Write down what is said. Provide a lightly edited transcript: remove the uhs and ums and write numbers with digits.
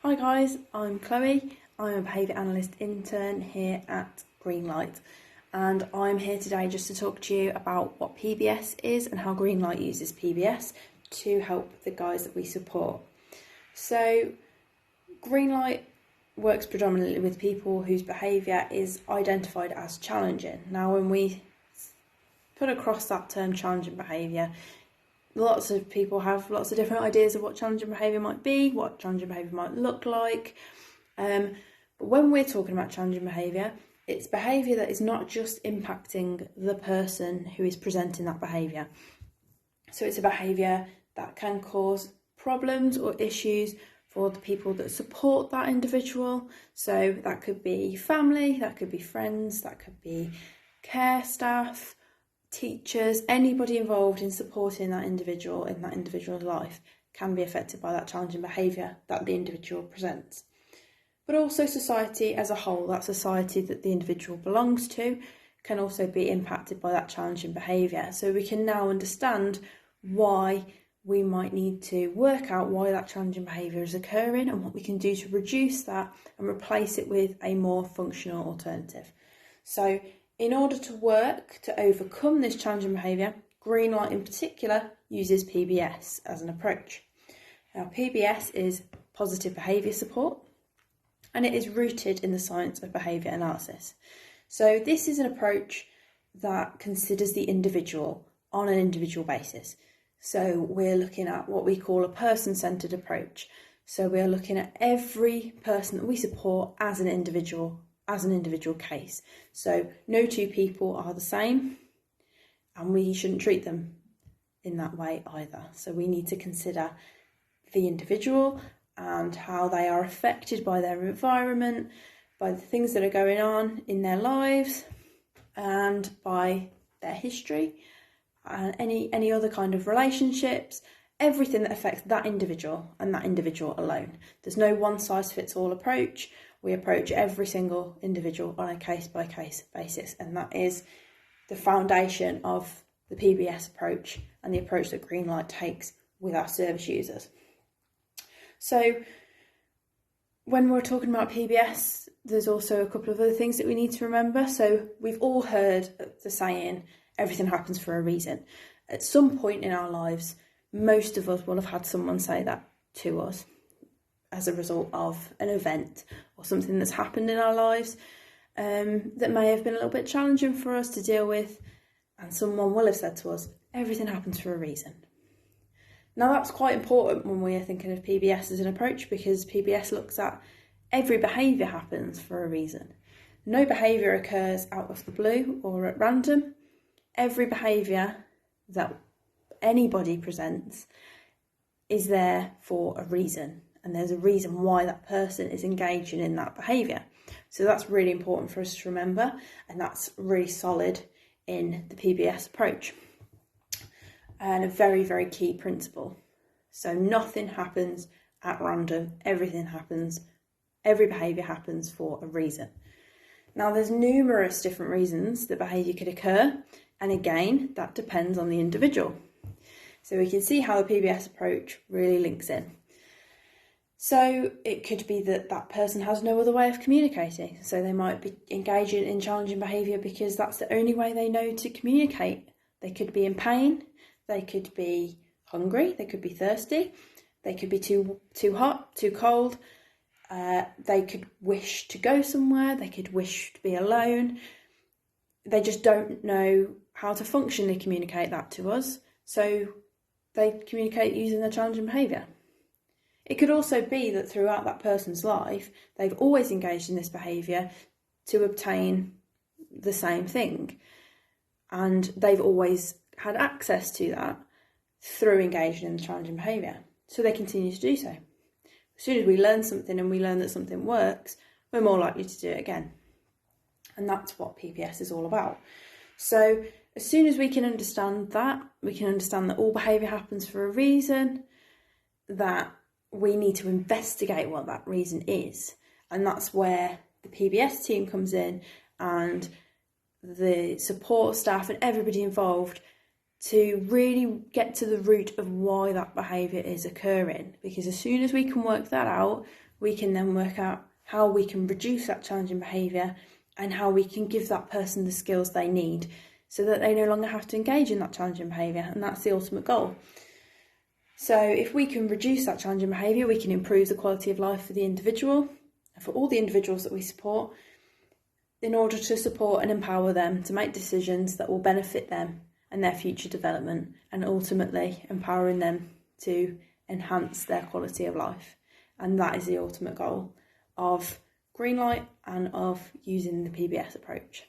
Hi guys, I'm Chloe. I'm a behaviour analyst intern here at Greenlight, and I'm here today just to talk to you about what PBS is and how Greenlight uses PBS to help the guys that we support. So Greenlight works predominantly with people whose behaviour is identified as challenging. Now when we put across that term challenging behaviour, lots of people have lots of different ideas of what challenging behaviour might be, what challenging behaviour might look like. But when we're talking about challenging behaviour, it's behaviour that is not just impacting the person who is presenting that behaviour. So it's a behaviour that can cause problems or issues for the people that support that individual. So that could be family, that could be friends, that could be care staff, teachers, anybody involved in supporting that individual in that individual's life can be affected by that challenging behaviour that the individual presents. But also society as a whole, that society that the individual belongs to, can also be impacted by that challenging behaviour. So we can now understand why we might need to work out why that challenging behaviour is occurring and what we can do to reduce that and replace it with a more functional alternative. So in order to work to overcome this challenging behaviour, Greenlight in particular uses PBS as an approach. Now PBS is Positive Behaviour Support, and it is rooted in the science of behaviour analysis. So this is an approach that considers the individual on an individual basis. So we're looking at what we call a person-centred approach. So we're looking at every person that we support as an individual case. So no two people are the same, and we shouldn't treat them in that way either. So we need to consider the individual and how they are affected by their environment, by the things that are going on in their lives, and by their history, and any other kind of relationships, everything that affects that individual and that individual alone. There's no one-size-fits-all approach. We approach every single individual on a case-by-case basis, and that is the foundation of the PBS approach and the approach that Greenlight takes with our service users. So when we're talking about PBS, there's also a couple of other things that we need to remember. So we've all heard the saying, everything happens for a reason. At some point in our lives, most of us will have had someone say that to us as a result of an event or something that's happened in our lives that may have been a little bit challenging for us to deal with, and someone will have said to us, everything happens for a reason. Now that's quite important when we are thinking of PBS as an approach, because PBS looks at every behaviour happens for a reason. No behaviour occurs out of the blue or at random. Every behaviour that anybody presents is there for a reason, and there's a reason why that person is engaging in that behaviour. So that's really important for us to remember, and that's really solid in the PBS approach and a very, very key principle. So nothing happens at random, every behaviour happens for a reason. Now there's numerous different reasons that behaviour could occur, and again that depends on the individual. So we can see how the PBS approach really links in. So it could be that that person has no other way of communicating. So they might be engaging in challenging behaviour because that's the only way they know to communicate. They could be in pain, they could be hungry, they could be thirsty, they could be too hot, too cold, they could wish to go somewhere, they could wish to be alone. They just don't know how to functionally communicate that to us, so they communicate using their challenging behaviour. It could also be that throughout that person's life, they've always engaged in this behaviour to obtain the same thing, and they've always had access to that through engaging in the challenging behaviour, so they continue to do so. As soon as we learn something and we learn that something works, we're more likely to do it again. And that's what PBS is all about. So as soon as we can understand that all behaviour happens for a reason, that we need to investigate what that reason is. And that's where the PBS team comes in, and the support staff and everybody involved to really get to the root of why that behaviour is occurring. Because as soon as we can work that out, we can then work out how we can reduce that challenging behaviour and how we can give that person the skills they need so that they no longer have to engage in that challenging behaviour, and that's the ultimate goal. So if we can reduce that challenging behaviour, we can improve the quality of life for the individual and for all the individuals that we support in order to support and empower them to make decisions that will benefit them and their future development, and ultimately empowering them to enhance their quality of life. And that is the ultimate goal of Greenlight and of using the PBS approach.